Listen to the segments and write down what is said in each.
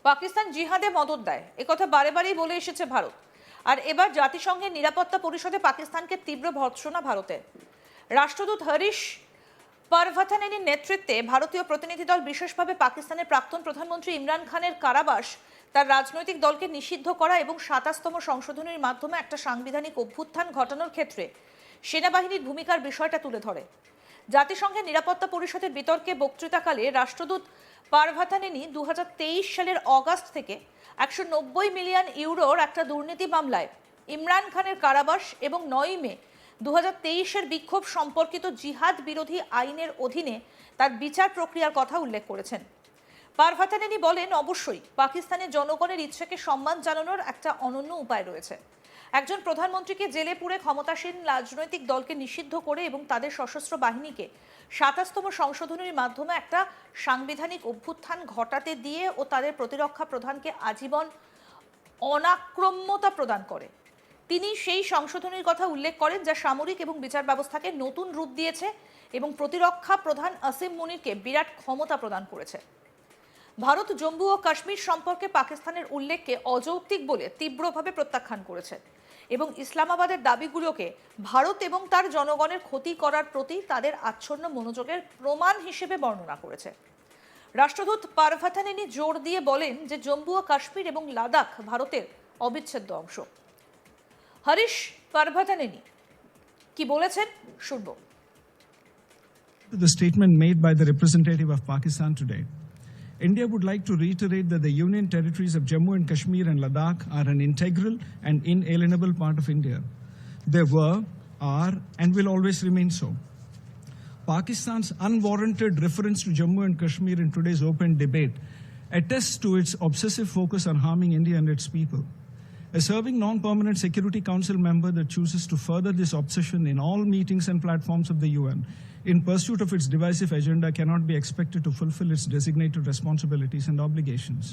পাকিস্তান জিহাদে মদত দেয় একথা বারে বারেই বলে এসেছে ভারত। আর এবার জাতিসংঘের নিরাপত্তা পরিষদে পাকিস্তানকে তীব্র ভর্ৎসনা ভারতের। রাষ্ট্রদূত হরিশ পারভাথানেনির নেতৃত্বে ভারতীয় প্রতিনিধি দল বিশেষভাবে পাকিস্তানের প্রাক্তন প্রধানমন্ত্রী ইমরান খানের কারাবাস, তার রাজনৈতিক দলকে নিষিদ্ধ করা এবং ২৭তম সংশোধনীর মাধ্যমে একটা সাংবিধানিক অভ্যুত্থান ঘটানোর ক্ষেত্রে সেনাবাহিনীর ভূমিকার বিষয়টা তুলে ধরে। জাতিসংঘের নিরাপত্তা পরিষদের বিতর্কে বক্তৃতাকালে রাষ্ট্রদূত পারভাথানেনি ২০২৩ সালের অগাস্ট থেকে ১৯০ মিলিয়ন ইউরোর একটা দুর্নীতি মামলায় ইমরান খানের কারাবাস এবং ৯ মে ২০২৩-এর বিক্ষোভ সম্পর্কিত জিহাদ বিরোধী আইনের অধীনে তার বিচার প্রক্রিয়ার কথা উল্লেখ করেছেন। পারভাথানেনি বলেন, অবশ্যই পাকিস্তানের জনগণের ইচ্ছাকে সম্মান জানানোর একটা অনন্য উপায় রয়েছে। একজন প্রধানমন্ত্রীকে জেলে পুরে ক্ষমতাসীন রাজনৈতিক দলকে নিষিদ্ধ করে এবং তাদের সশস্ত্র বাহিনীকে ২৭তম সংশোধনীর মাধ্যমে একটা সাংবিধানিক অভ্যুত্থান ঘটাতে দিয়ে ও তাদের প্রতিরক্ষা প্রধানকে আজীবন অনাক্রম্যতা প্রদান করে। তিনি সেই সংশোধনীর কথা উল্লেখ করেন যা সামরিক এবং বিচার ব্যবস্থাকে নতুন রূপ দিয়েছে এবং প্রতিরক্ষা প্রধান আসিম মুনিরকে বিরাট ক্ষমতা প্রদান করেছে। ভারত জম্মু ও কাশ্মীর সম্পর্কে পাকিস্তানের উল্লেখকে অযৌক্তিক বলে তীব্রভাবে প্রত্যাখ্যান করেছে এবং ইসলামাবাদের দাবিগুলোকে ভারত এবং তার জনগণের ক্ষতি করার প্রতি তাদের আচ্ছন্ন মনোযোগের প্রমাণ হিসেবে বর্ণনা করেছে। রাষ্ট্রদূত পারভাথানেনি জোর দিয়ে বলেন যে জম্মু ও কাশ্মীর এবং লাদাখ ভারতের অবিচ্ছেদ্য অংশ। হরিশ পারভাথানেনি কি বলেছেন শুনব। The statement made by the representative of Pakistan today, India would like to reiterate that the Union territories of Jammu and Kashmir and Ladakh are an integral and inalienable part of India. They were, are, and will always remain so. Pakistan's unwarranted reference to Jammu and Kashmir in today's open debate attests to its obsessive focus on harming India and its people. A serving non-permanent Security Council member that chooses to further this obsession in all meetings and platforms of the UN in pursuit of its divisive agenda cannot be expected to fulfill its designated responsibilities and obligations.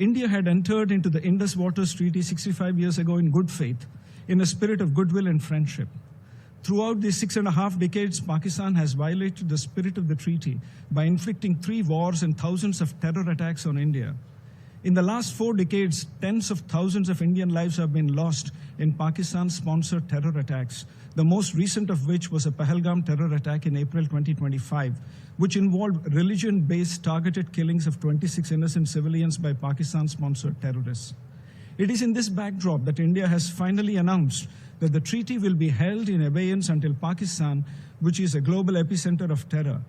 India had entered into the Indus Waters Treaty 65 years ago in good faith, in a spirit of goodwill and friendship. Throughout these 6.5 decades, Pakistan has violated the spirit of the treaty by inflicting 3 wars and thousands of terror attacks on India. In the last 4 decades, tens of thousands of Indian lives have been lost in Pakistan-sponsored terror attacks, the most recent of which was a Pahalgam terror attack in April 2025, which involved religion-based targeted killings of 26 innocent civilians by Pakistan-sponsored terrorists. It is in this backdrop that India has finally announced that the treaty will be held in abeyance until Pakistan, which is a global epicenter of terror,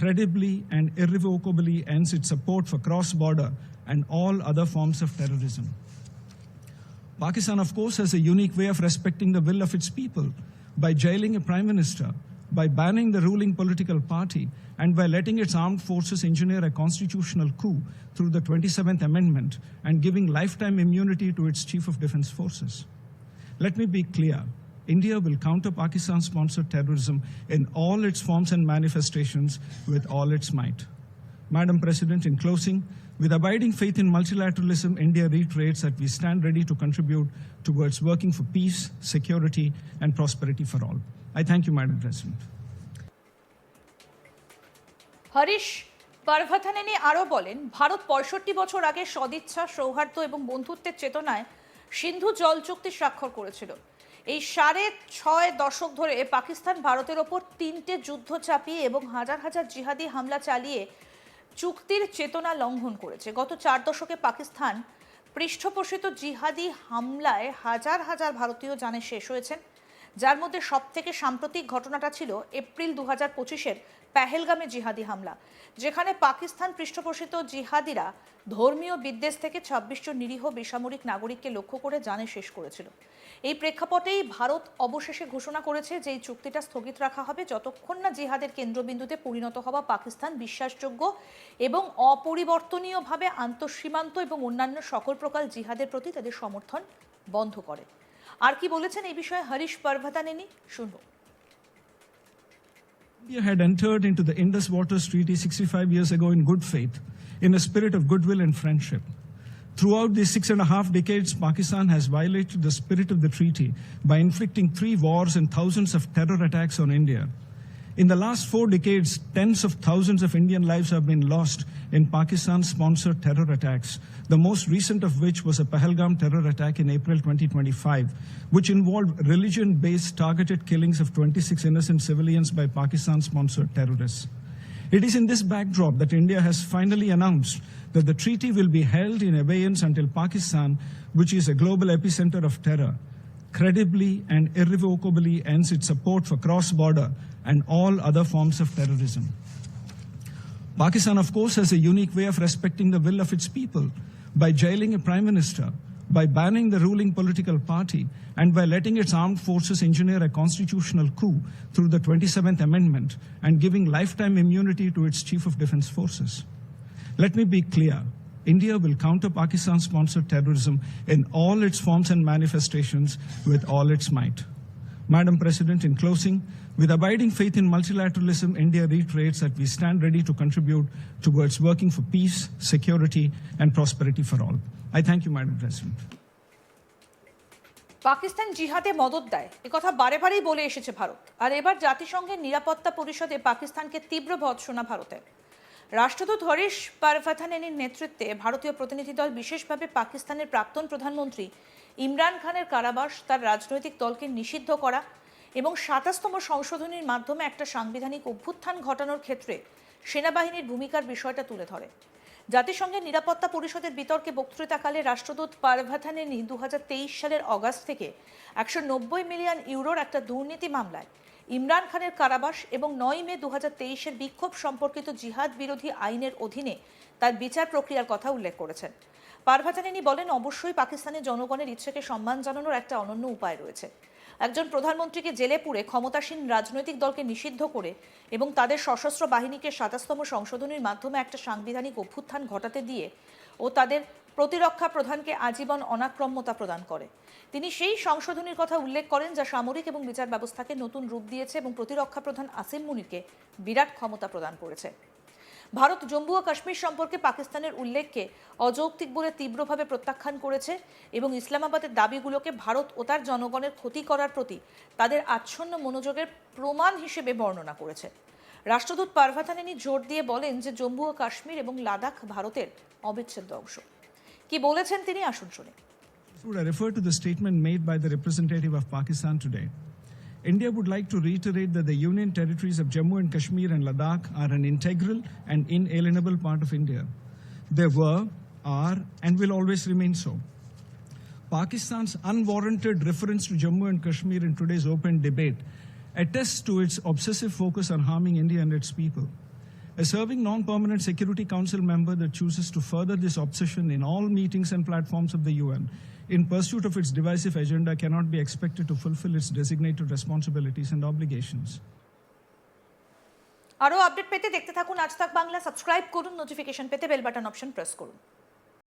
credibly and irrevocably ends its support for cross-border and all other forms of terrorism. Pakistan, of course, has a unique way of respecting the will of its people by jailing a prime minister, by banning the ruling political party, and by letting its armed forces engineer a constitutional coup through the 27th Amendment and giving lifetime immunity to its Chief of Defense Forces. Let me be clear. India will counter Pakistan-sponsored terrorism in all its forms and manifestations with all its might. Madam President, in closing, with abiding faith in multilateralism, India reiterates that we stand ready to contribute towards working for peace, security, and prosperity for all. I thank you, Madam President. Harish পারভাথানেনি আরও বলেন, ভারত ৬৫ বছর আগে সদিচ্ছা, সৌহার্দ্য এবং বন্ধুত্বের চেতনায় সিন্ধু জল চুক্তি স্বাক্ষর করেছিল। এই ৬.৫ দশক ধরে পাকিস্তান ভারতের ওপর ৩টে যুদ্ধ চাপিয়ে এবং হাজার হাজার জিহাদি হামলা চালিয়ে চুক্তির চেতনা লঙ্ঘন করেছে। গত ৪ দশকে পাকিস্তান পৃষ্ঠপোষিত জিহাদি হামলায় হাজার হাজার ভারতীয় জানে শেষ হয়েছেন, যার মধ্যে সবথেকে সাম্প্রতিক ঘটনাটা ছিল এপ্রিল ২০২৫-এর পেহেলগামে জিহাদি হামলা, যেখানে পাকিস্তান পৃষ্ঠপোষিত জিহাদিরা ধর্মীয় বিদ্বেষ থেকে ২৬ জন নিরীহ বেসামরিক নাগরিককে লক্ষ্য করে জানে শেষ করেছিল। এই প্রেক্ষাপটেই ভারত অবশেষে ঘোষণা করেছে যে এই চুক্তিটা স্থগিত রাখা হবে যতক্ষণ না জিহাদের কেন্দ্রবিন্দুতে পরিণত হওয়া পাকিস্তান বিশ্বাসযোগ্য এবং অপরিবর্তনীয়ভাবে আন্তঃসীমান্ত এবং অন্যান্য সকল প্রকার জিহাদের প্রতি তাদের সমর্থন বন্ধ করে। আর কি বলেছেন এই বিষয়ে হরিশ পারভাথানেনি শুনব। India had entered into the Indus Waters Treaty 65 years ago in good faith, in a spirit of goodwill and friendship. Throughout these 6.5 decades, Pakistan has violated the spirit of the treaty by inflicting 3 wars and thousands of terror attacks on India. In the last 4 decades, tens of thousands of Indian lives have been lost in Pakistan-sponsored terror attacks, the most recent of which was a Pahalgam terror attack in April 2025, which involved religion-based targeted killings of 26 innocent civilians by Pakistan-sponsored terrorists. It is in this backdrop that India has finally announced that the treaty will be held in abeyance until Pakistan, which is a global epicenter of terror, credibly and irrevocably ends its support for cross-border and all other forms of terrorism. Pakistan, of course, has a unique way of respecting the will of its people by jailing a prime minister, by banning the ruling political party, and by letting its armed forces engineer a constitutional coup through the 27th Amendment and giving lifetime immunity to its Chief of Defense Forces. Let me be clear. India will counter Pakistan-sponsored terrorism in all its forms and manifestations with all its might. Madam President, in closing, with abiding faith in multilateralism, India reiterates that we stand ready to contribute towards working for peace, security, and prosperity for all. I thank you, Madam President. Pakistan জিহাদে মদদ দেয় একথা বারে বারেই বলে এসেছে ভারত, আর এবার জাতিসংঘের নিরাপত্তা পরিষদে পাকিস্তানকে তীব্র ভর্ৎসনা ভারতের। রাষ্ট্রদূত হরিশ পারভাথানেনির নেতৃত্বে ভারতীয় প্রতিনিধি দল বিশেষভাবে পাকিস্তানের প্রাক্তন প্রধানমন্ত্রী ইমরান খানের কারাবাস, তার রাজনৈতিক দলকে নিষিদ্ধ করা এবং ২৭তম সংশোধনীর মাধ্যমে একটা সাংবিধানিক অভ্যুত্থান ঘটানোর ক্ষেত্রে সেনাবাহিনীর ভূমিকার বিষয়টা তুলে ধরে। জাতিসংঘের নিরাপত্তা পরিষদের বিতর্কে বক্তৃতাকালে রাষ্ট্রদূত পারভাথানেনি ২০২৩ সালের অগাস্ট থেকে ১৯০ মিলিয়ন ইউরোর একটা দুর্নীতি মামলায় ইমরান খানের কারাবাস এবং ৯ মে ২০২৩-এর বিক্ষোভ সম্পর্কিত জিহাদ বিরোধী আইনের অধীনে তার বিচার প্রক্রিয়ার কথা উল্লেখ করেছেন। পারভাথানেনি বলেন, অবশ্যই পাকিস্তানের জনগণের ইচ্ছেকে সম্মান জানানোর একটা অনন্য উপায় রয়েছে। একজন প্রধানমন্ত্রীকে জেলে পুরে ক্ষমতাসীন রাজনৈতিক দলকে নিষিদ্ধ করে এবং তাদের সশস্ত্র বাহিনীকে ২৭তম সংশোধনীর মাধ্যমে একটা সাংবিধানিক অভ্যুত্থান ঘটাতে দিয়ে ও তাদের প্রতিরক্ষা প্রধানকে আজীবন অনাক্রম্যতা প্রদান করে। তিনি সেই সংশোধনীর কথা উল্লেখ করেন যা সামরিক এবং বিচার ব্যবস্থাকে নতুন রূপ দিয়েছে এবং প্রতিরক্ষা প্রধান আসিম মুনিরকে বিরাট ক্ষমতা প্রদান করেছে। ভারত জম্মু ও কাশ্মীর সম্পর্কে পাকিস্তানের উল্লেখকে অযৌক্তিক বলে তীব্রভাবে প্রত্যাখ্যান করেছে এবং ইসলামাবাদের দাবিগুলোকে ভারত ও তার জনগণের ক্ষতি করার প্রতি তাদের আচ্ছন্ন মনোযোগের প্রমাণ হিসেবে বর্ণনা করেছে। রাষ্ট্রদূত পারভাথানেনি জোর দিয়ে বলেন যে জম্মু ও কাশ্মীর এবং লাদাখ ভারতের অবিচ্ছেদ্য অংশ। কি বলেছেন তিনি, আসুন শুনি। I refer to the statement made by the representative of Pakistan today. India would like to reiterate that the Union territories of Jammu and Kashmir and Ladakh are an integral and inalienable part of India. They were, are, and will always remain so. Pakistan's unwarranted reference to Jammu and Kashmir in today's open debate attests to its obsessive focus on harming India and its people. A serving non-permanent Security Council member that chooses to further this obsession in all meetings and platforms of the UN in pursuit of its divisive agenda cannot be expected to fulfill its designated responsibilities and obligations. আরও update পেতে দেখতে থাকুন আজ তাক Bangla, subscribe করুন, notification পেতে bell button option press করুন।